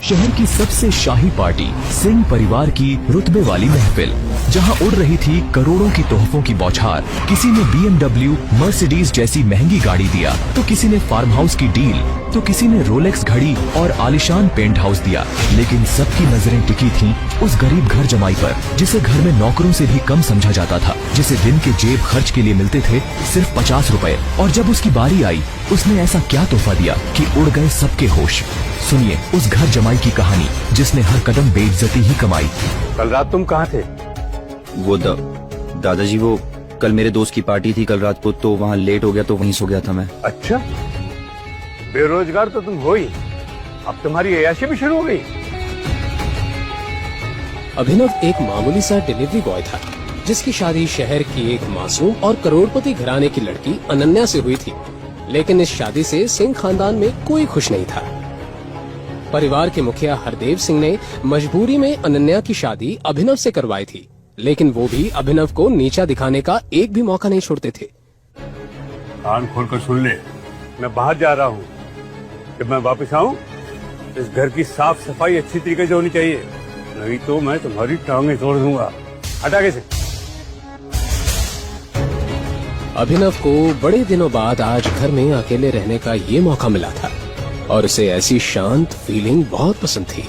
शहर की सबसे शाही पार्टी सिंह परिवार की रुतबे वाली महफिल, जहां उड़ रही थी करोड़ों की तोहफों की बौछार। किसी ने BMW, मर्सिडीज जैसी महंगी गाड़ी दिया, तो किसी ने फार्म हाउस की डील, तो किसी ने रोलेक्स घड़ी और आलिशान पेंट हाउस दिया। लेकिन सबकी नजरें टिकी थीं उस गरीब घर जमाई पर, जिसे घर में नौकरों से भी कम समझा जाता था, जिसे दिन के जेब खर्च के लिए मिलते थे सिर्फ 50 रुपए। और जब उसकी बारी आई, उसने ऐसा क्या तोहफा दिया कि उड़ गए सबके होश। सुनिए उस घर जमाई की कहानी, जिसने हर कदम बेइज्जती ही कमाई। कल रात तुम कहाँ थे? वो दादाजी, वो कल मेरे दोस्त की पार्टी थी कल रात को, तो वहाँ लेट हो गया तो वहीं सो गया था मैं। अच्छा, बेरोजगार तो तुम हो ही, अब तुम्हारी अय्याशी भी शुरू हो गई। अभिनव एक मामूली सा डिलीवरी बॉय था, जिसकी शादी शहर की एक मासूम और करोड़पति घराने की लड़की अनन्या से हुई थी। लेकिन इस शादी से सिंह खानदान में कोई खुश नहीं था। परिवार के मुखिया हरदेव सिंह ने मजबूरी में अनन्या की शादी अभिनव से करवाई थी, लेकिन वो भी अभिनव को नीचा दिखाने का एक भी मौका नहीं छोड़ते थे। कान खोलकर सुन ले, मैं बाहर जा रहा हूँ। जब मैं वापस आऊँ, इस घर की साफ सफाई अच्छी तरीके से होनी चाहिए, नहीं तो मैं तुम्हारी टांगें तोड़ दूंगा। हटा के से। अभिनव को बड़े दिनों बाद आज घर में अकेले रहने का ये मौका मिला था, और उसे ऐसी शांत फीलिंग बहुत पसंद थी।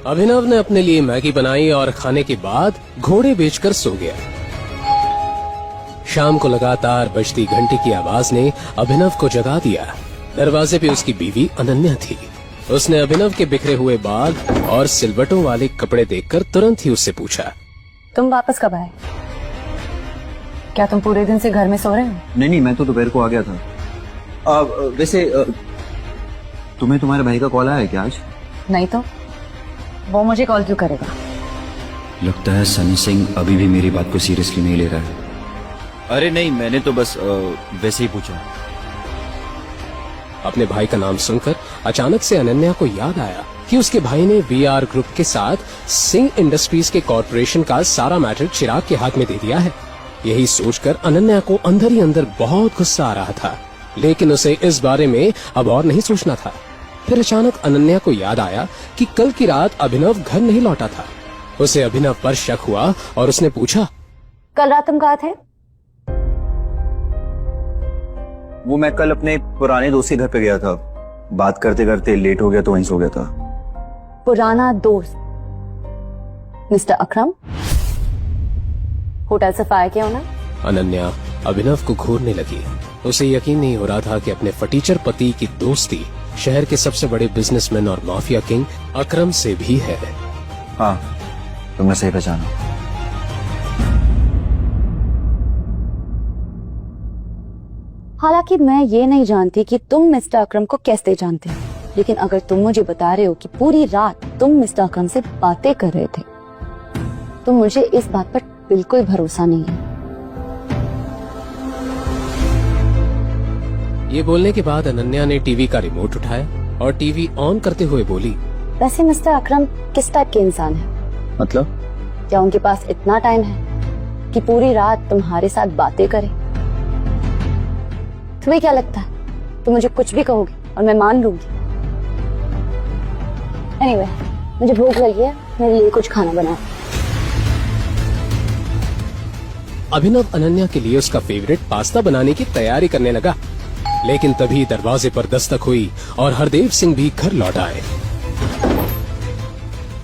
अभिनव ने अपने लिए मैगी बनाई और खाने के बाद घोड़े बेचकर सो गया। शाम को लगातार बजती घंटी की आवाज ने अभिनव को जगा दिया। दरवाजे पे उसकी बीवी अनन्या थी। उसने अभिनव के बिखरे हुए बाल और सिलवटों वाले कपड़े देखकर तुरंत ही उससे पूछा, तुम वापस कब आए? क्या तुम पूरे दिन से घर में सो रहे हो? नहीं, मैं तो दोपहर को आ गया था। वैसे तुम्हें तुम्हारे भाई का कॉल आया है क्या आज? नहीं तो वो मुझे कॉल क्यों करेगा? लगता है सनी सिंह अभी भी मेरी बात को सीरियसली नहीं ले रहा है। अरे नहीं, मैंने तो बस वैसे ही पूछा। अपने भाई का नाम सुनकर अचानक से अनन्या को याद आया कि उसके भाई ने VR ग्रुप के साथ सिंह इंडस्ट्रीज के कॉर्पोरेशन का सारा मैटर चिराग के हाथ में दे दिया है। यही सोचकर अनन्या को अंदर ही अंदर बहुत गुस्सा आ रहा था, लेकिन उसे इस बारे में अब और नहीं सोचना था। फिर अचानक अनन्या को याद आया कि कल की रात अभिनव घर नहीं लौटा था। उसे अभिनव पर शक हुआ और उसने पूछा, कल रात तुम कहाँ थे? वो मैं कल अपने पुराने दोस्त के घर पे गया था। बात करते करते लेट हो गया तो वहीं सो गया था। पुराना दोस्त मिस्टर अकरम? होटल से फायर किया होना? अनन्या अभिनव को घूरने लगी। उसे यकीन नहीं हो रहा था कि अपने फटीचर पति की दोस्ती शहर के सबसे बड़े बिजनेसमैन और माफिया किंग अकरम से भी है। हाँ, तुमने सही पहचाना। हालांकि मैं ये नहीं जानती कि तुम मिस्टर अकरम को कैसे जानते हो, लेकिन अगर तुम मुझे बता रहे हो कि पूरी रात तुम मिस्टर अकरम से बातें कर रहे थे, तो मुझे इस बात पर बिल्कुल भरोसा नहीं है। ये बोलने के बाद अनन्या ने टीवी का रिमोट उठाया और टीवी ऑन करते हुए बोली, वैसे मिस्टर अकरम किस टाइप के इंसान है? मतलब? क्या उनके पास इतना टाइम है कि पूरी रात तुम्हारे साथ बातें करे? तुम्हें क्या लगता है तुम मुझे कुछ भी कहोगे और मैं मान लूंगी? एनीवे, मुझे भूख लगी है, मेरे लिए कुछ खाना बनाओ। अभिनव अनन्या के लिए उसका फेवरेट पास्ता बनाने की तैयारी करने लगा, लेकिन तभी दरवाजे पर दस्तक हुई और हरदेव सिंह भी घर लौट आए।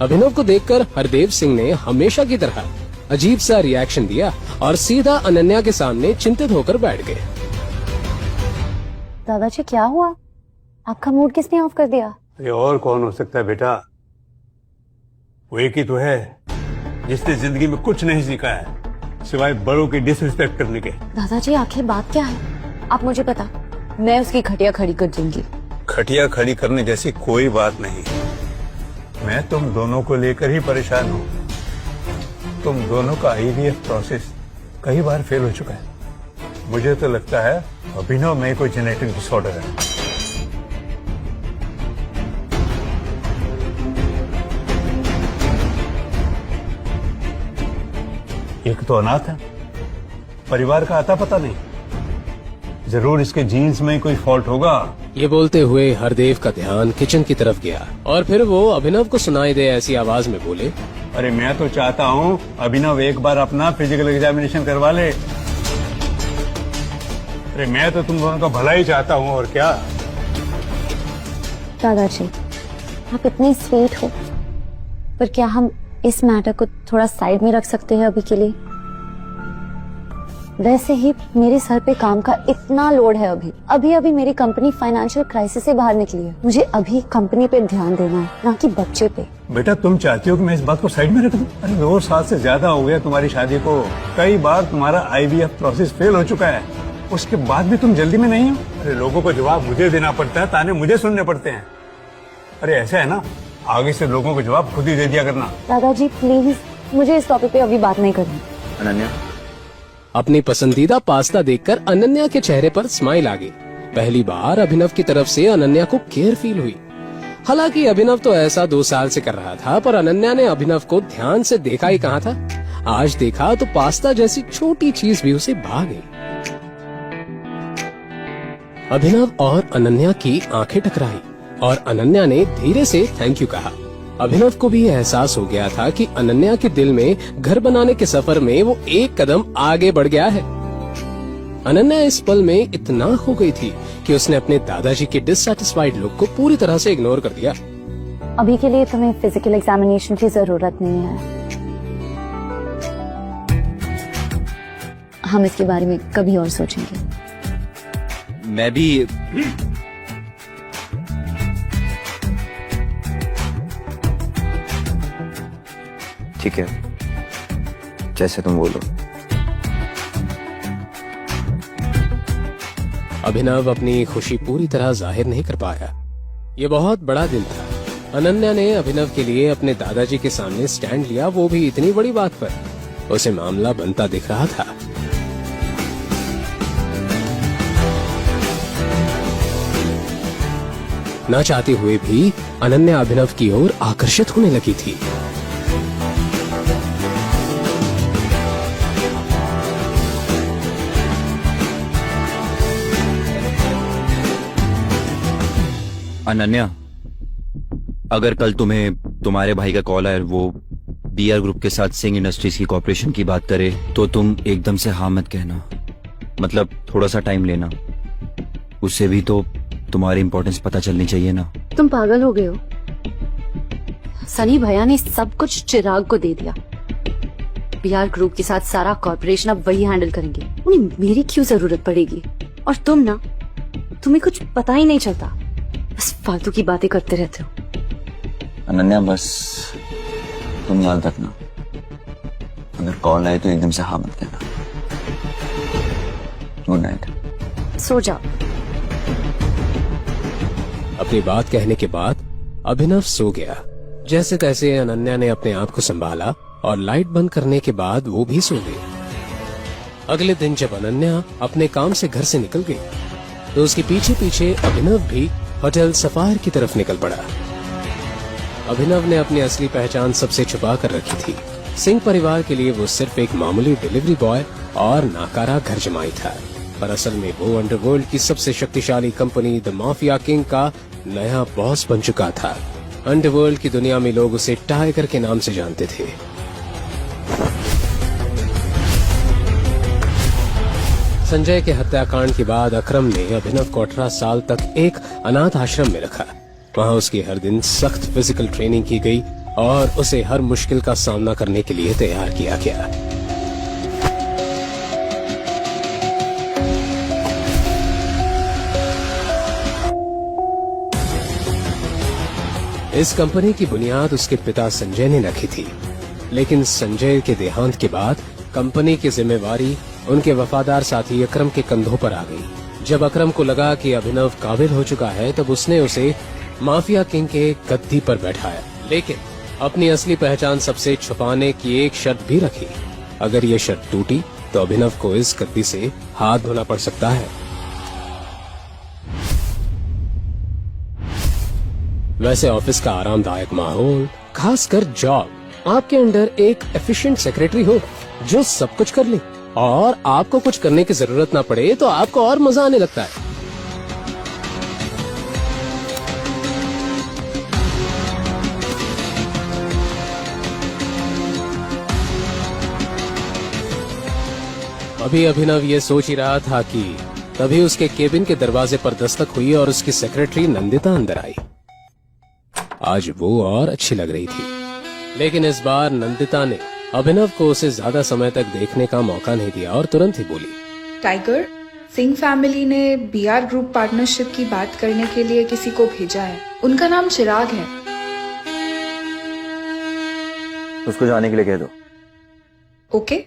अभिनव को देखकर हरदेव सिंह ने हमेशा की तरह अजीब सा रिएक्शन दिया और सीधा अनन्या के सामने चिंतित होकर बैठ गए। दादाजी क्या हुआ? आपका मूड किसने ऑफ कर दिया? ये और कौन हो सकता है बेटा? वो एक ही तो है जिसने जिंदगी में कुछ नहीं सीखा है सिवाय बड़ों की डिसरिस्पेक्ट करने के। दादाजी आखिर बात क्या है? आप मुझे बता, मैं उसकी खटिया खड़ी कर दूंगी। खटिया खड़ी करने जैसी कोई बात नहीं। मैं तुम दोनों को लेकर ही परेशान हूँ। तुम दोनों का IVF प्रोसेस कई बार फेल हो चुका है। मुझे तो लगता है अभिनव में कोई जेनेटिक डिसऑर्डर है। एक तो अनाथ है, परिवार का आता पता नहीं। जरूर इसके जीन्स में कोई फॉल्ट होगा ये बोलते हुए हरदेव का ध्यान किचन की तरफ गया और फिर वो अभिनव को सुनाई दे ऐसी आवाज में बोले, अरे मैं तो चाहता हूँ अभिनव एक बार अपना फिजिकल एग्जामिनेशन करवा ले। अरे मैं तो तुम दोनों का भला ही चाहता हूँ, और क्या। दादाजी, आप इतनी स्वीट हो, पर क्या हम इस मैटर को थोड़ा साइड में रख सकते हैं अभी के लिए? वैसे ही मेरे सर पे काम का इतना लोड है। अभी अभी मेरी कंपनी फाइनेंशियल क्राइसिस से बाहर निकली है। मुझे अभी कंपनी पे ध्यान देना है, ना कि बच्चे पे। बेटा, तुम चाहती हो कि मैं इस बात को साइड में रख दूं? अरे 2 साल से ज्यादा हो गया तुम्हारी शादी को। कई बार तुम्हारा IVF प्रोसेस फेल हो चुका है, उसके बाद भी तुम जल्दी में नहीं हो। अरे लोगों को जवाब मुझे देना पड़ता है, ताने मुझे सुनने पड़ते हैं। अरे ऐसा है ना, आगे से लोगों को जवाब खुद ही दे दिया करना। दादाजी प्लीज, मुझे इस टॉपिक पे अभी बात नहीं करनी। अनन्या, अपनी पसंदीदा पास्ता देखकर अनन्या के चेहरे पर स्माइल आ गई। पहली बार अभिनव की तरफ से अनन्या को केयर फील हुई। हालांकि अभिनव तो ऐसा 2 साल से कर रहा था, पर अनन्या ने अभिनव को ध्यान से देखा ही कहा था। आज देखा तो पास्ता जैसी छोटी चीज भी उसे भा गई। अभिनव और अनन्या की आंखें टकराई और अनन्या ने धीरे से थैंक यू कहा। अभिनव को भी एहसास हो गया था कि अनन्या के दिल में घर बनाने के सफर में वो एक कदम आगे बढ़ गया है। अनन्या इस पल में इतना खो गई थी कि उसने अपने दादाजी के डिससैटिस्फाइड लुक को पूरी तरह से इग्नोर कर दिया। अभी के लिए तुम्हें फिजिकल एग्जामिनेशन की जरूरत नहीं है। हम इसके बारे में कभी और सोचेंगे। मैं भी ठीक है, जैसे तुम बोलो। अभिनव अपनी खुशी पूरी तरह जाहिर नहीं कर पाया। ये बहुत बड़ा दिन था। अनन्या ने अभिनव के लिए अपने दादाजी के सामने स्टैंड लिया, वो भी इतनी बड़ी बात पर। उसे मामला बनता दिख रहा था। न चाहते हुए भी अनन्या अभिनव की ओर आकर्षित होने लगी थी। अनन्या, अगर कल तुम्हें तुम्हारे भाई का कॉल आए और वो BR ग्रुप के साथ सिंह इंडस्ट्रीज की कॉर्पोरेशन की बात करे, तो तुम एकदम से हाँ मत कहना। मतलब थोड़ा सा टाइम लेना, उससे भी तो तुम्हारी इम्पोर्टेंस पता चलनी चाहिए ना। तुम पागल हो गए हो? सनी भैया ने सब कुछ चिराग को दे दिया। BR ग्रुप के साथ सारा कॉर्पोरेशन अब वही हैंडल करेंगे। उन्हें मेरी क्यों जरूरत पड़ेगी? और तुम ना, तुम्हें कुछ पता ही नहीं चलता, बस फालतू की बातें करते रहते हो। अनन्या, बस तुम याद रखना, अगर कॉल आए तो एकदम से हाँ मत कहना। Good night. सो जाओ। अपनी बात कहने के बाद अभिनव सो गया। जैसे तैसे अनन्या ने अपने आप को संभाला और लाइट बंद करने के बाद वो भी सो गई। अगले दिन जब अनन्या अपने काम से घर से निकल गई, तो उसके पीछे पीछे अभिनव भी होटल सफार की तरफ निकल पड़ा। अभिनव ने अपनी असली पहचान सबसे छुपा कर रखी थी। सिंह परिवार के लिए वो सिर्फ एक मामूली डिलीवरी बॉय और नाकारा घर जमाई था, पर असल में वो अंडरवर्ल्ड की सबसे शक्तिशाली कंपनी द माफिया किंग का नया बॉस बन चुका था। अंडरवर्ल्ड की दुनिया में लोग उसे टाइगर के नाम से जानते थे। संजय के हत्याकांड के बाद अकरम ने अभिनव को 18 साल तक एक अनाथ आश्रम में रखा। वहां उसकी हर दिन सख्त फिजिकल ट्रेनिंग की गई और उसे हर मुश्किल का सामना करने के लिए तैयार किया गया। इस कंपनी की बुनियाद उसके पिता संजय ने रखी थी, लेकिन संजय के देहांत के बाद कंपनी की जिम्मेवारी उनके वफादार साथी अकरम के कंधों पर आ गई। जब अकरम को लगा कि अभिनव काबिल हो चुका है, तब उसने उसे माफिया किंग के गद्दी पर बैठाया, लेकिन अपनी असली पहचान सबसे छुपाने की एक शर्त भी रखी। अगर ये शर्त टूटी तो अभिनव को इस गद्दी से हाथ धोना पड़ सकता है। वैसे ऑफिस का आरामदायक माहौल, खासकर जॉब, आपके अंडर एक एफिशिएंट सेक्रेटरी हो जो सब कुछ कर ले और आपको कुछ करने की जरूरत ना पड़े, तो आपको और मजा आने लगता है। अभी अभिनव ये सोच ही रहा था कि तभी उसके केबिन के दरवाजे पर दस्तक हुई और उसकी सेक्रेटरी नंदिता अंदर आई। आज वो और अच्छी लग रही थी, लेकिन इस बार नंदिता ने अभिनव को उसे ज्यादा समय तक देखने का मौका नहीं दिया और तुरंत ही बोली, टाइगर, सिंह फैमिली ने बीआर ग्रुप पार्टनरशिप की बात करने के लिए किसी को भेजा है। उनका नाम चिराग है। उसको जाने के लिए कह दो। ओके?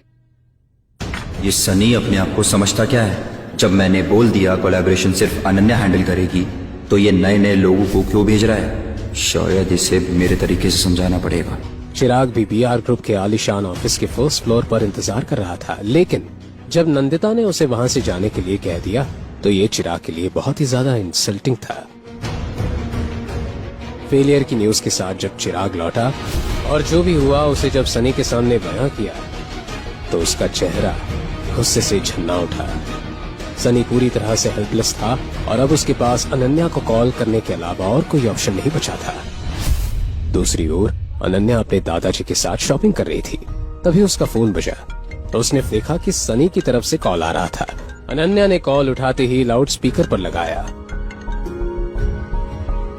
ये सनी अपने आप को समझता क्या है? जब मैंने बोल दिया कोलैबोरेशन सिर्फ अनन्या हैंडल करेगी, तो ये नए नए लोगों को क्यों भेज रहा है? शायद इसे मेरे तरीके से समझाना पड़ेगा। चिराग भी बीआर ग्रुप के आलीशान ऑफिस के फर्स्ट फ्लोर पर इंतजार कर रहा था, लेकिन जब नंदिता ने उसे वहां से जाने के लिए कह दिया तो ये चिराग के लिए बहुत ही ज्यादा इंसल्टिंग था। फेलियर की न्यूज के साथ जब चिराग लौटा और जो भी हुआ उसे जब सनी के सामने बयां किया तो उसका चेहरा गुस्से से झन्ना उठा। सनी पूरी तरह से हेल्पलेस था और अब उसके पास अनन्या को कॉल करने के अलावा और कोई ऑप्शन नहीं बचा था। दूसरी ओर अनन्या अपने दादाजी के साथ शॉपिंग कर रही थी। तभी उसका फोन बजा तो उसने देखा कि सनी की तरफ से कॉल आ रहा था। अनन्या ने कॉल उठाते ही लाउड स्पीकर पर लगाया।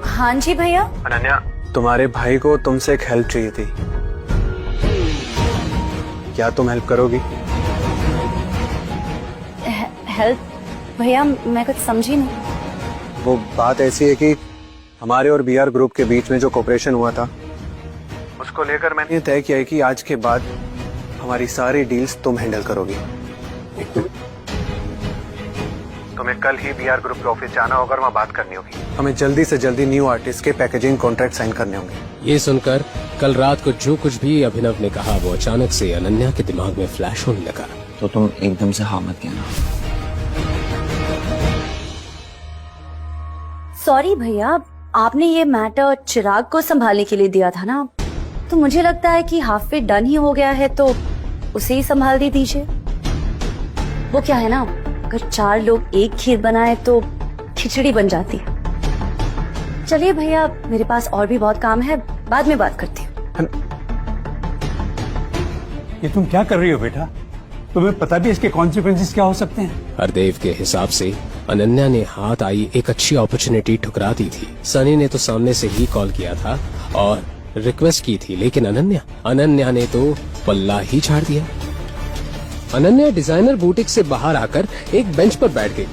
हाँ जी भैया। अनन्या, तुम्हारे भाई को तुमसे एक हेल्प चाहिए थी। क्या तुम हेल्प करोगी? हेल्प? भैया मैं कुछ समझी नहीं। वो बात ऐसी है कि हमारे और बीआर ग्रुप के बीच में जो कोऑपरेशन हुआ था, उसको लेकर मैंने ये तय किया है कि आज के बाद हमारी सारी डील्स तुम हैंडल करोगी। तुम्हें कल ही बीआर ग्रुप के ऑफिस जाना होगा और वहाँ बात करनी होगी। हमें जल्दी से जल्दी न्यू आर्टिस्ट के पैकेजिंग कॉन्ट्रैक्ट साइन करने होंगे। ये सुनकर कल रात को जो कुछ भी अभिनव ने कहा वो अचानक से अनन्या के दिमाग में फ्लैश होने लगा। तो तुम एकदम से हाँ मत कहना। सॉरी भैया, आपने ये मैटर चिराग को संभालने के लिए दिया था ना, तो मुझे लगता है कि हाफ वे डन ही हो गया है, तो उसे ही संभाल दीजिए। वो क्या है ना, अगर 4 लोग एक खीर बनाए तो खिचड़ी बन जाती है। चलिए भैया, मेरे पास और भी बहुत काम है, बाद में बात करती हूँ। ये तुम क्या कर रही हो बेटा? तुम्हें पता भी इसके कॉन्सिक्वेंसेस क्या हो सकते हैं? हरदेव के हिसाब से अनन्या ने हाथ आई एक अच्छी अपॉर्चुनिटी ठुकरा दी थी। सनी ने तो सामने से ही कॉल किया था और रिक्वेस्ट की थी, लेकिन अनन्या ने तो पल्ला ही झाड़ दिया। अनन्या डिजाइनर बुटीक से बाहर आकर एक बेंच पर बैठ गई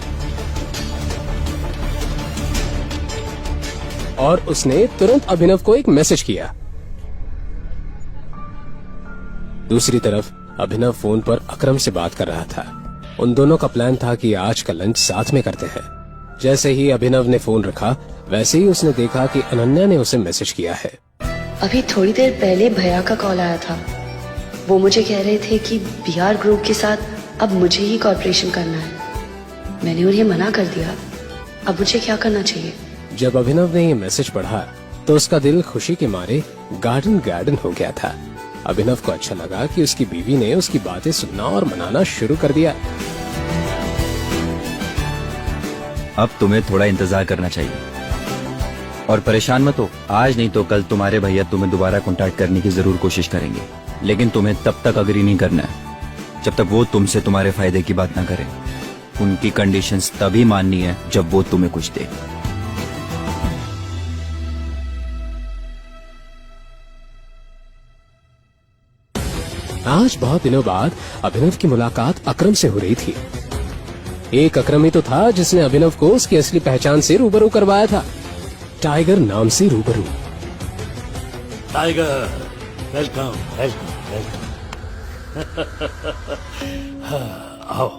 और उसने तुरंत अभिनव को एक मैसेज किया। दूसरी तरफ अभिनव फोन पर अकरम से बात कर रहा था। उन दोनों का प्लान था कि आज का लंच साथ में करते हैं। जैसे ही अभिनव ने फोन रखा, वैसे ही उसने देखा कि अनन्या ने उसे मैसेज किया है। अभी थोड़ी देर पहले भैया का कॉल आया था। वो मुझे कह रहे थे कि बीआर ग्रुप के साथ अब मुझे ही कॉर्पोरेशन करना है। मैंने उन्हें मना कर दिया। अब मुझे क्या करना चाहिए? जब अभिनव ने ये मैसेज पढ़ा तो उसका दिल खुशी के मारे गार्डन हो गया था। अभिनव को अच्छा लगा कि उसकी बीवी ने उसकी बातें सुनना और मनाना शुरू कर दिया। अब तुम्हें थोड़ा इंतजार करना चाहिए और परेशान मत हो। आज नहीं तो कल तुम्हारे भैया तुम्हें दोबारा कांटेक्ट करने की जरूर कोशिश करेंगे, लेकिन तुम्हें तब तक अग्री नहीं करना है जब तक वो तुमसे तुम्हारे फायदे की बात ना करें। उनकी कंडीशंस तभी माननी है जब वो तुम्हें कुछ दे। आज बहुत दिनों बाद अभिनव की मुलाकात अकरम से हो रही थी। एक अकरम ही तो था जिसने अभिनव को उसकी असली पहचान से रूबरू करवाया था, टाइगर नाम से रूबरू। टाइगर, वेलकम वेलकम आओ,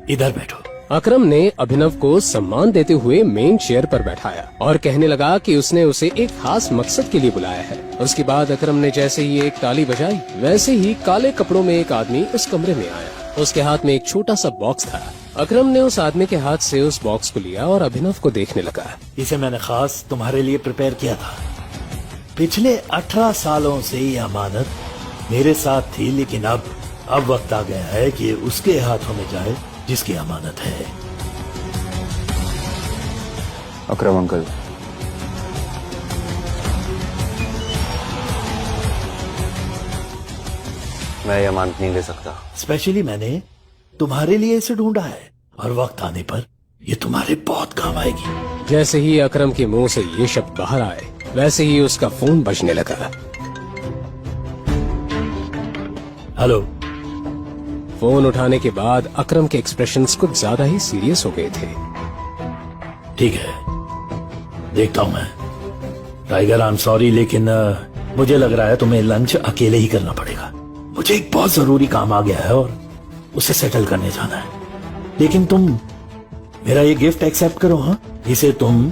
इधर बैठो। अकरम ने अभिनव को सम्मान देते हुए मेन चेयर पर बैठाया और कहने लगा कि उसने उसे एक खास मकसद के लिए बुलाया है। उसके बाद अकरम ने जैसे ही एक ताली बजाई, वैसे ही काले कपड़ों में एक आदमी उस कमरे में आया। उसके हाथ में एक छोटा सा बॉक्स था। अकरम ने उस आदमी के हाथ से उस बॉक्स को लिया और अभिनव को देखने लगा। इसे मैंने खास तुम्हारे लिए प्रिपेयर किया था। पिछले 18 सालों से ये अमानत मेरे साथ थी, लेकिन अब वक्त आ गया है कि उसके हाथों में जाए जिसकी अमानत है। अकरम अंकल, मैं ये अमानत नहीं ले सकता। स्पेशली मैंने तुम्हारे लिए इसे ढूंढा है और वक्त आने पर ये तुम्हारे बहुत काम आएगी। जैसे ही अकरम के मुंह से ये शब्द बाहर आए वैसे ही उसका फोन बजने लगा। हेलो। फोन उठाने के बाद अकरम के एक्सप्रेशंस कुछ ज्यादा ही सीरियस हो गए थे। ठीक है, देखता हूं मैं। टाइगर, आई एम सॉरी, लेकिन मुझे लग रहा है तुम्हें लंच अकेले ही करना पड़ेगा। मुझे एक बहुत जरूरी काम आ गया है और उसे सेटल करने जाना है। लेकिन तुम मेरा ये गिफ्ट एक्सेप्ट करो। हाँ, इसे तुम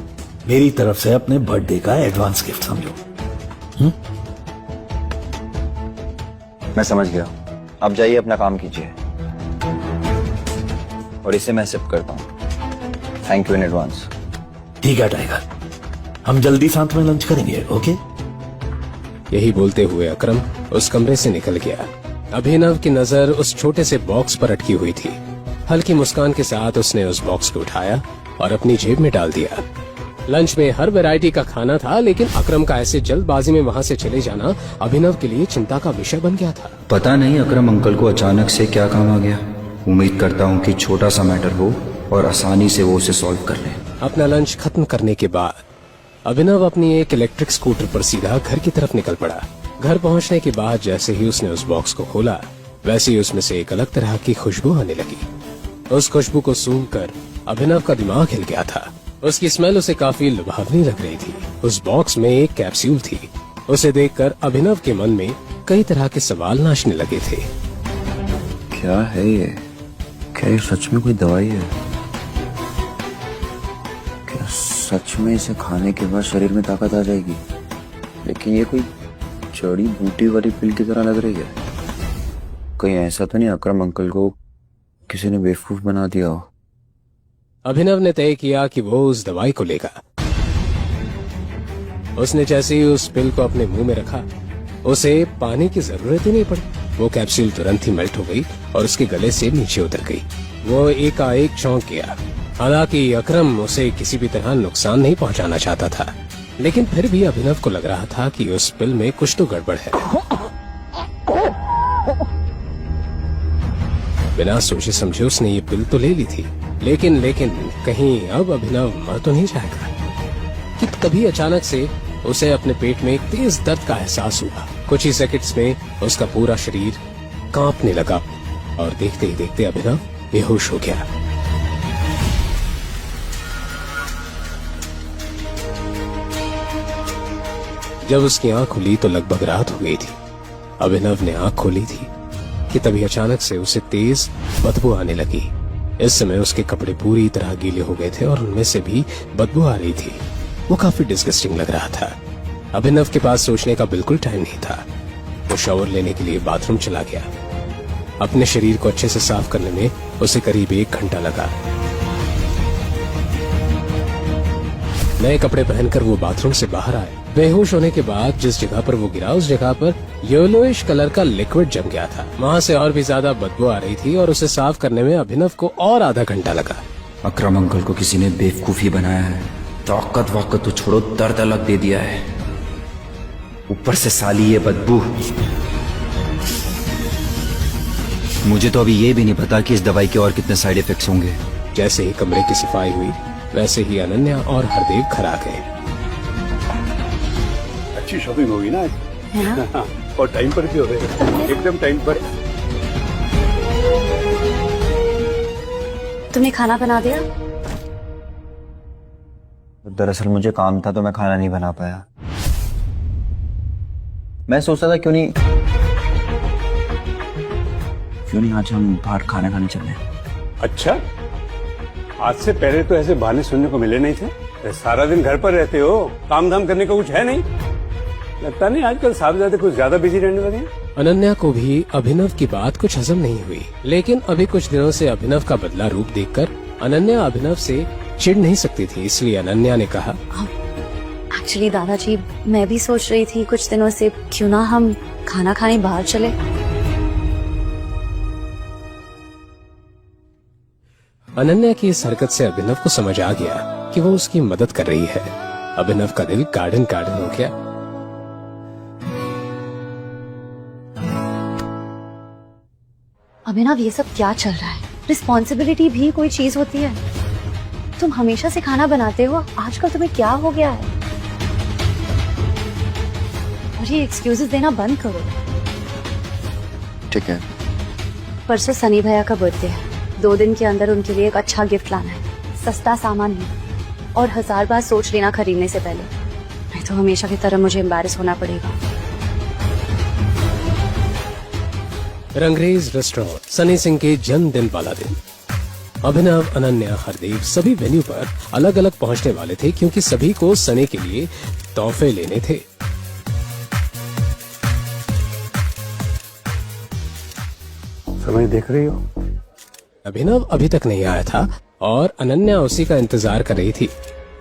मेरी तरफ से अपने बर्थडे का एडवांस गिफ्ट समझो। मैं समझ गया, अब जाइए अपना काम कीजिए और इसे मैं एक्सेप्ट करता हूँ। Thank you in advance. ठीक है टाइगर, हम जल्दी साथ में लंच करेंगे। ओके। यही बोलते हुए अकरम उस कमरे से निकल गया। अभिनव की नजर उस छोटे से बॉक्स पर अटकी हुई थी। हल्की मुस्कान के साथ उसने उस बॉक्स को उठाया और अपनी जेब में डाल दिया। लंच में हर वैरायटी का खाना था, लेकिन अकरम का ऐसे जल्दबाजी में वहाँ से चले जाना अभिनव के लिए चिंता का विषय बन गया था। पता नहीं अकरम अंकल को अचानक से क्या काम आ गया। उम्मीद करता हूँ कि छोटा सा मैटर हो और आसानी से वो उसे सॉल्व कर लें। अपना लंच खत्म करने के बाद अभिनव अपनी एक इलेक्ट्रिक स्कूटर पर सीधा घर की तरफ निकल पड़ा। घर पहुंचने के बाद जैसे ही उसने उस बॉक्स को खोला वैसे ही उसमें से एक अलग तरह की खुशबू आने लगी। उस खुशबू को सूंघकर अभिनव का दिमाग हिल गया था। उसकी स्मेल उसे काफी लुभावनी लग रही थी। उस बॉक्स में एक कैप्सूल थी। उसे देखकर अभिनव के मन में कई तरह के सवाल नाचने लगे थे। क्या है ये? क्या ये सच में कोई दवाई है? क्या सच में इसे खाने के बाद शरीर में ताकत आ जाएगी? लेकिन ये कोई जड़ी बूटी वाली पिल की तरह लग रही है। कहीं ऐसा तो नहीं अकरम अंकल को किसी ने बेवकूफ बना दिया हो? अभिनव ने तय किया कि वो उस दवाई को लेगा। उसने जैसे ही उस पिल को अपने मुंह में रखा उसे पानी की जरूरत ही नहीं पड़ी। वो कैप्सूल तुरंत ही मेल्ट हो गई और उसके गले से नीचे उतर गई। वो एकाएक चौंक गया। हालांकि अकरम उसे किसी भी तरह नुकसान नहीं पहुंचाना चाहता था, लेकिन फिर भी अभिनव को लग रहा था कि उस पिल में कुछ तो गड़बड़ है। बिना सोचे समझे उसने ये पिल तो ले ली थी, लेकिन कहीं अब अभिनव मर तो नहीं जाएगा कि तभी अचानक से उसे अपने पेट में एक तेज दर्द का एहसास हुआ। कुछ ही सेकंड्स में उसका पूरा शरीर कांपने लगा और देखते ही देखते अभिनव बेहोश हो गया। जब उसकी आंख खुली तो लगभग रात हो गई थी। अभिनव ने आंख खोली थी कि तभी अचानक से उसे तेज बदबू आने लगी। इस समय उसके कपड़े पूरी तरह गीले हो गए थे और उनमें से भी बदबू आ रही थी। वो काफी डिस्गस्टिंग लग रहा था। अभिनव के पास सोचने का बिल्कुल टाइम नहीं था। वो शावर लेने के लिए बाथरूम चला गया। अपने शरीर को अच्छे से साफ करने में उसे करीब 1 घंटा लगा। नए कपड़े पहनकर वो बाथरूम से बाहर आए। बेहोश होने के बाद जिस जगह पर वो गिरा उस जगह पर येलोइश कलर का लिक्विड जम गया था। वहाँ से और भी ज्यादा बदबू आ रही थी और उसे साफ करने में अभिनव को और आधा घंटा लगा। अकरम अंकल को किसी ने बेवकूफी बनाया है। ताकत वाकत तो छोड़ो, दर्द अलग दे दिया है। ऊपर से साली ये बदबू। मुझे तो अभी ये भी नहीं पता कि इस दवाई के और कितने साइड इफेक्ट्स होंगे। जैसे ही कमरे की सफाई हुई वैसे ही अनन्या और हरदेव घर आ गए। अच्छी शॉपिंग होगी ना आज। और टाइम पर भी हो रहे, एकदम टाइम पर। तुमने खाना बना दिया? दरअसल मुझे काम था तो मैं खाना नहीं बना पाया। मैं सोचता था क्यों नहीं आज हम बाहर खाना खाने चले। अच्छा, आज से पहले तो ऐसे बहाने सुनने को मिले नहीं थे। सारा दिन घर पर रहते हो, काम धाम करने का कुछ है नहीं। लगता नहीं आजकल साहबजादे कुछ ज्यादा बिजी रहने लगे हैं। अनन्या को भी अभिनव की बात कुछ हजम नहीं हुई, लेकिन अभी कुछ दिनों से अभिनव का बदला रूप देखकर अनन्या अभिनव से चिढ़ नहीं सकती थी। इसलिए अनन्या ने कहा, एक्चुअली दादाजी, मैं भी सोच रही थी कुछ दिनों से क्यों ना हम खाना खाने बाहर चले। अनन्या की इस हरकत से अभिनव को समझ आ गया कि वो उसकी मदद कर रही है। अभिनव का दिल गार्डन हो गया। अभिनव, ये सब क्या चल रहा है? रिस्पॉन्सिबिलिटी भी कोई चीज होती है। तुम हमेशा से खाना बनाते हो, आजकल तुम्हें क्या हो गया है? मुझे एक्सक्यूजेस देना बंद करो। ठीक है। परसों सनी भैया का बर्थडे है, 2 दिन के अंदर उनके लिए एक अच्छा गिफ्ट लाना है, सस्ता सामान नहीं, और 1000 बार सोच लेना खरीदने से पहले, नहीं तो हमेशा की तरह मुझे एम्बैरेस होना पड़ेगा। रंगरेज रेस्टोरेंट, सनी सिंह के जन्मदिन वाला दिन। अभिनव, अनन्या, हरदेव सभी वेन्यू पर अलग अलग पहुंचने वाले थे क्योंकि सभी को सनी के लिए तोहफे लेने थे। समय देख रही हो? अभिनव अभी तक नहीं आया था और अनन्या उसी का इंतजार कर रही थी।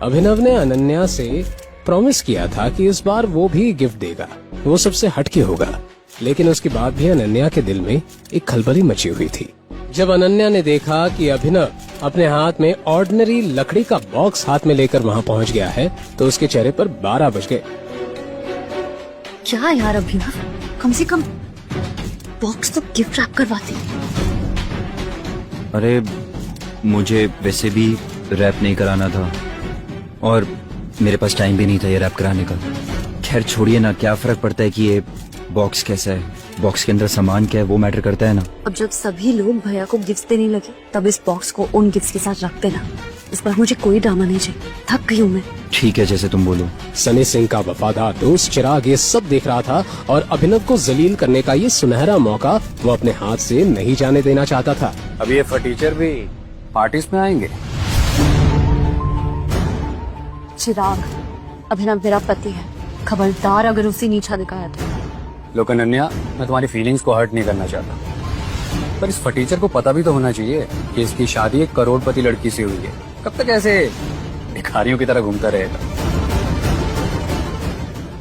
अभिनव ने अनन्या से प्रॉमिस किया था कि इस बार वो भी गिफ्ट देगा, वो सबसे हटके होगा, लेकिन उसके बाद भी अनन्या के दिल में एक खलबली मची हुई थी। जब अनन्या ने देखा कि अभिनव अपने हाथ में ऑर्डिनरी लकड़ी का बॉक्स हाथ में लेकर वहाँ पहुँच गया है, तो उसके चेहरे पर 12 बज गए। क्या यार अभिनव, कम से कम बॉक्स तो गिफ्ट रैप करवाती। अरे मुझे वैसे भी रैप नहीं कराना था और मेरे पास टाइम भी नहीं था ये रैप कराने का। खैर छोड़िए ना, क्या फर्क पड़ता है कि ये बॉक्स कैसा है, बॉक्स के अंदर सामान क्या है वो मैटर करता है ना। अब जब सभी लोग भैया को गिफ्ट देने लगे, तब इस बॉक्स को उन गिफ्ट के साथ रख देना। इस बार मुझे कोई ड्रामा नहीं चाहिए, थक गई हूँ मैं। ठीक है, जैसे तुम बोलो। सनी सिंह का वफादार दोस्त चिराग ये सब देख रहा था और अभिनव को जलील करने का ये सुनहरा मौका वो अपने हाथ से नहीं जाने देना चाहता था। अब ये फटीचर भी पार्टीज में आएंगे। चिराग, अभिनव मेरा पति है, खबरदार अगर उसे नीचा दिखाया तो। लोग अनन्या, मैं तुम्हारी फीलिंग्स को हर्ट नहीं करना चाहता, पर इस फटीचर को पता भी तो होना चाहिए कि इसकी शादी एक करोड़पति लड़की से हुई है। कब तक ऐसे भिखारियों की तरह घूमता रहेगा?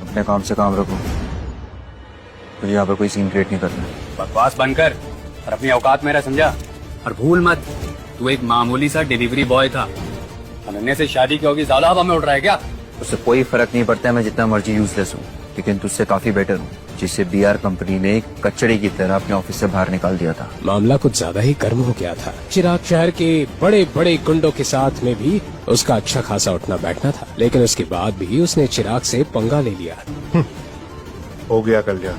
अपने काम से काम रखो, मुझे यहाँ पर कोई सीन क्रिएट नहीं करना। बकवास बंद कर और अपनी औकात में रह, समझा? और भूल मत, तू एक मामूली सा डिलीवरी बॉय था। अनन्या से शादी की होगी, ज्यादा हवा में उड़ रहा है क्या? उससे कोई फर्क नहीं पड़ता है मैं जितना मर्जी यूजलेस हूँ, लेकिन तुझसे काफी बेटर हूँ, जिसे बीआर कंपनी ने एक कचड़े की तरह अपने ऑफिस से बाहर निकाल दिया था। मामला कुछ ज्यादा ही गर्म हो गया था। चिराग शहर के बड़े बड़े गुंडों के साथ में भी उसका अच्छा खासा उठना बैठना था, लेकिन उसके बाद भी उसने चिराग से पंगा ले लिया। हो गया कल्याण,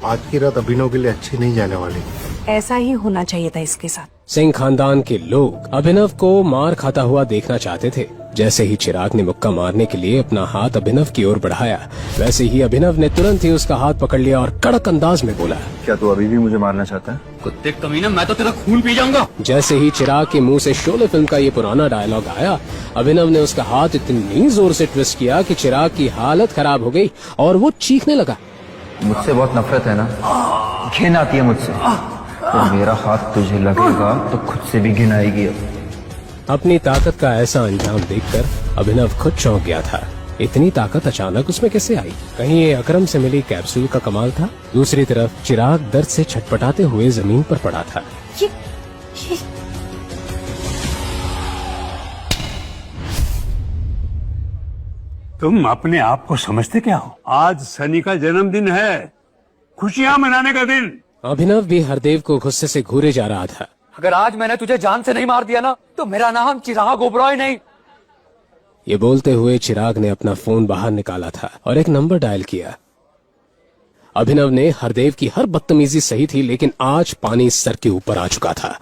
आज की रात अभिनव के लिए अच्छी नहीं जाने वाली। ऐसा ही होना चाहिए था इसके साथ। सिंह खानदान के लोग अभिनव को मार खाता हुआ देखना चाहते थे। जैसे ही चिराग ने मुक्का मारने के लिए अपना हाथ अभिनव की ओर बढ़ाया, वैसे ही अभिनव ने तुरंत ही उसका हाथ पकड़ लिया और कड़क अंदाज में बोला, क्या तू अभी भी मुझे मारना चाहता है? कुत्ते कमीना, मैं तो तेरा खून पी जाऊंगा। जैसे ही चिराग के मुंह से शोले फिल्म का ये पुराना डायलॉग आया, अभिनव ने उसका हाथ इतनी जोर से ट्विस्ट किया कि चिराग की हालत खराब हो गई और वो चीखने लगा। मुझसे बहुत नफरत है ना, घिन आती है मुझसे, तो मेरा हाथ तुझे लगेगा तो खुद से भी घिन आएगी। अपनी ताकत का ऐसा अंजाम देखकर अभिनव खुद चौंक गया था। इतनी ताकत अचानक उसमें कैसे आई? कहीं ये अकरम से मिली कैप्सूल का कमाल था? दूसरी तरफ चिराग दर्द से छटपटाते हुए जमीन पर पड़ा था। ये तुम अपने आप को समझते क्या हो? आज सनी का जन्मदिन है, खुशियां मनाने का दिन। अभिनव भी हरदेव को गुस्से से घूरे जा रहा था। अगर आज मैंने तुझे जान से नहीं मार दिया ना, तो मेरा नाम चिराग ओबरॉय नहीं। ये बोलते हुए चिराग ने अपना फोन बाहर निकाला था और एक नंबर डायल किया। अभिनव ने हरदेव की हर बदतमीजी सही थी, लेकिन आज पानी सर के ऊपर आ चुका था।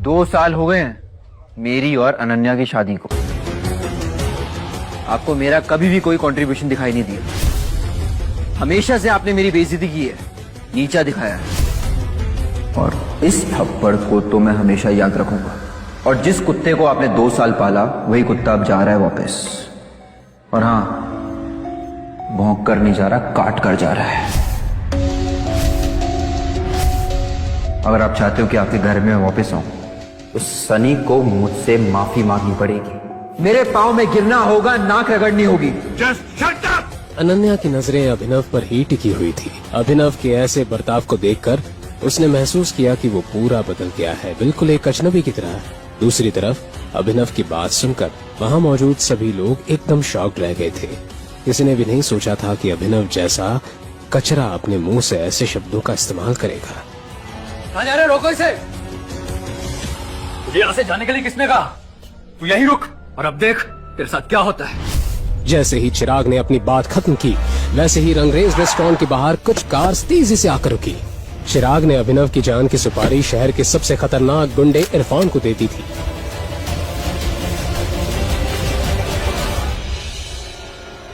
2 साल हो गए हैं मेरी और अनन्या की शादी को। आपको मेरा कभी भी कोई कंट्रीब्यूशन दिखाई नहीं दिया। हमेशा से आपने मेरी बेइज्जती की है, नीचा दिखाया है, और इस थप्पड़ को तो मैं हमेशा याद रखूंगा। और जिस कुत्ते को आपने 2 साल पाला, वही कुत्ता अब जा रहा है वापस। और हाँ, भौंक कर नहीं जा रहा, काट कर जा रहा है। अगर आप चाहते हो कि आपके घर में मैं वापस आऊं, तो सनी को मुझसे माफी मांगनी पड़ेगी। मेरे पांव में गिरना होगा, नाक रगड़नी होगी। Just shut up! अनन्या की नजरें अभिनव पर ही टिकी हुई थी। अभिनव के ऐसे बर्ताव को देखकर उसने महसूस किया कि वो पूरा बदल गया है, बिल्कुल एक अजनबी की तरह। दूसरी तरफ अभिनव की बात सुनकर वहाँ मौजूद सभी लोग एकदम शॉक्ड रह गए थे। किसी ने भी नहीं सोचा था कि अभिनव जैसा कचरा अपने मुंह से ऐसे शब्दों का इस्तेमाल करेगा। कहाँ जा रहे? रोको इसे। तुझे यहाँ से जाने के लिए किसने कहा? तू यहीं रुक और अब देख तेरे साथ क्या होता है। जैसे ही चिराग ने अपनी बात खत्म की, वैसे ही रंगरेज रेस्टोरेंट के बाहर कुछ कार्स तेजी से आकर रुकी। चिराग ने अभिनव की जान की सुपारी शहर के सबसे खतरनाक गुंडे इरफान को दे दी थी।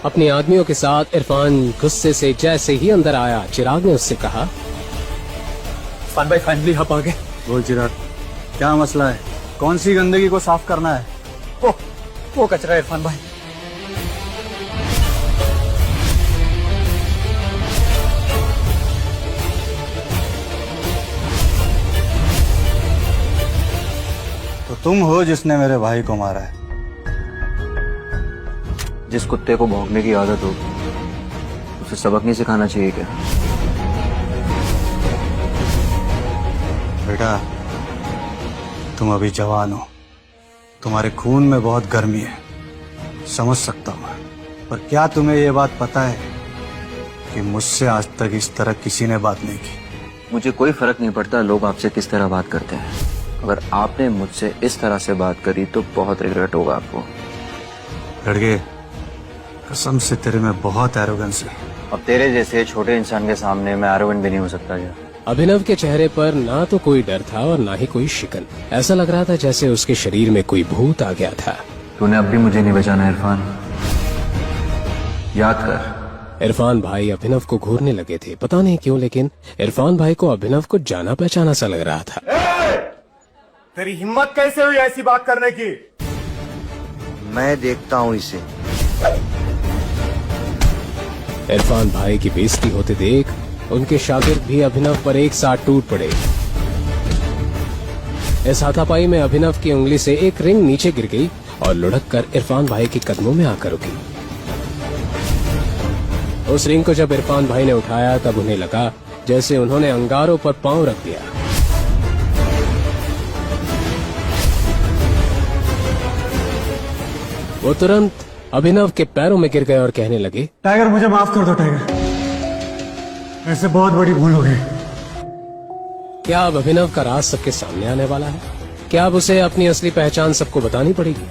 अपने आदमियों के साथ इरफान गुस्से से जैसे ही अंदर आया, चिराग ने उससे कहा, इरफान भाई फाइनली आप आ गए। बोल चिराग, क्या मसला है? कौन सी गंदगी को साफ करना है? वो कचरा है इरफान भाई। तो तुम हो जिसने मेरे भाई को मारा है। जिस कुत्ते को भौंकने की आदत हो उसे सबक नहीं सिखाना चाहिए क्या? बेटा, तुम अभी जवान हो, तुम्हारे खून में बहुत गर्मी है, समझ सकता हूँ। पर क्या तुम्हें ये बात पता है कि मुझसे आज तक इस तरह किसी ने बात नहीं की? मुझे कोई फर्क नहीं पड़ता लोग आपसे किस तरह बात करते हैं। अगर आपने मुझसे इस तरह से बात करी तो बहुत रिग्रेट होगा आपको। लड़के, कसम से तेरे में बहुत एरोगेंस है। अब तेरे जैसे छोटे इंसान के सामने मैं एरोगेंट भी नहीं हो सकता क्या? अभिनव के चेहरे पर ना तो कोई डर था और ना ही कोई शिकन। ऐसा लग रहा था जैसे उसके शरीर में कोई भूत आ गया था। तूने अब भी मुझे नहीं बचाना इरफान, याद कर। इरफान भाई अभिनव को घूरने लगे थे, पता नहीं क्यों, लेकिन इरफान भाई को अभिनव को जाना पहचाना सा लग रहा था। तेरी हिम्मत कैसे हुई ऐसी बात करने की? मैं देखता हूँ इसे। इरफान भाई की बेइज्जती होते देख उनके शागिर्द भी अभिनव पर एक साथ टूट पड़े। इस हाथापाई में अभिनव की उंगली से एक रिंग नीचे गिर गई और लुढ़क कर इरफान भाई के कदमों में आकर रुकी। उस रिंग को जब इरफान भाई ने उठाया तब उन्हें लगा जैसे उन्होंने अंगारों पर पांव रख दिया। वो तुरंत अभिनव के पैरों में गिर गए और कहने लगे, टाइगर, मुझे माफ कर दो टाइगर, ऐसे बहुत बड़ी भूल हो गई। क्या अब अभिनव का राज सबके सामने आने वाला है? क्या अब उसे अपनी असली पहचान सबको बतानी पड़ेगी?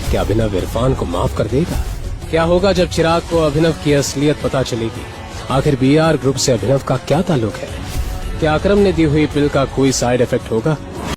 क्या अभिनव इरफान को माफ कर देगा? क्या होगा जब चिराग को अभिनव की असलियत पता चलेगी? आखिर बीआर ग्रुप से अभिनव का क्या ताल्लुक है? क्या अकरम ने दी हुई पिल का कोई साइड इफेक्ट होगा?